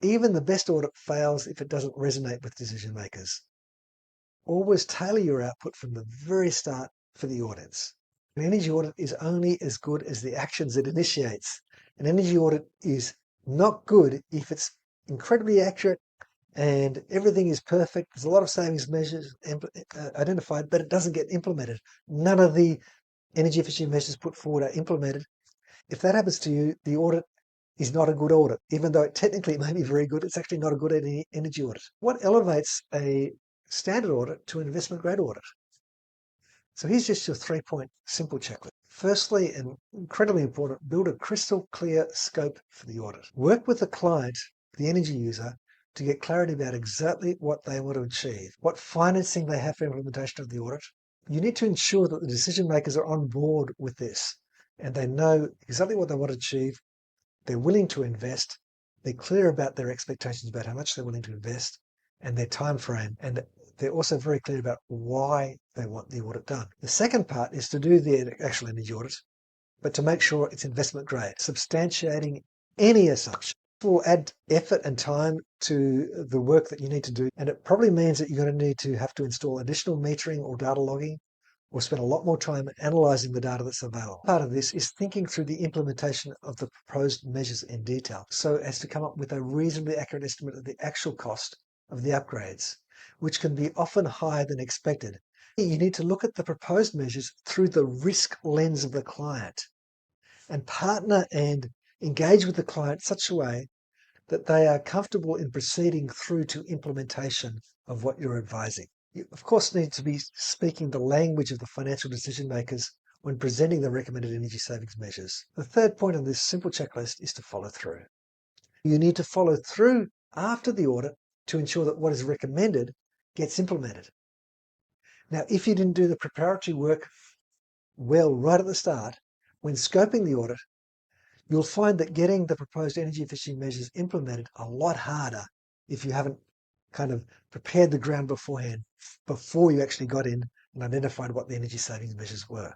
Even the best audit fails if it doesn't resonate with decision makers. Always tailor your output from the very start for the audits. An energy audit is only as good as the actions it initiates. An energy audit is not good if it's incredibly accurate and everything is perfect. There's a lot of savings measures identified, but it doesn't get implemented. None of the energy efficiency measures put forward are implemented. If that happens to you, the audit is not a good audit. Even though technically it may be very good, it's actually not a good energy audit. What elevates a standard audit to an investment grade audit? So here's just your 3-point simple checklist. Firstly, and incredibly important, build a crystal clear scope for the audit. Work with the client, the energy user, to get clarity about exactly what they want to achieve, what financing they have for implementation of the audit. You need to ensure that the decision makers are on board with this and they know exactly what they want to achieve. They're willing to invest. They're clear about their expectations about how much they're willing to invest and their time frame. And they're also very clear about why they want the audit done. The second part is to do the actual energy audit, but to make sure it's investment grade, substantiating any assumption. Will add effort and time to the work that you need to do. And it probably means that you're going to have to install additional metering or data logging or spend a lot more time analysing the data that's available. Part of this is thinking through the implementation of the proposed measures in detail so as to come up with a reasonably accurate estimate of the actual cost of the upgrades, which can be often higher than expected. You need to look at the proposed measures through the risk lens of the client and partner and engage with the client in such a way that they are comfortable in proceeding through to implementation of what you're advising. You, of course, need to be speaking the language of the financial decision makers when presenting the recommended energy savings measures. The third point on this simple checklist is to follow through. You need to follow through after the audit to ensure that what is recommended gets implemented. Now, if you didn't do the preparatory work well right at the start, when scoping the audit, you'll find that getting the proposed energy efficiency measures implemented a lot harder if you haven't kind of prepared the ground beforehand, before you actually got in and identified what the energy savings measures were.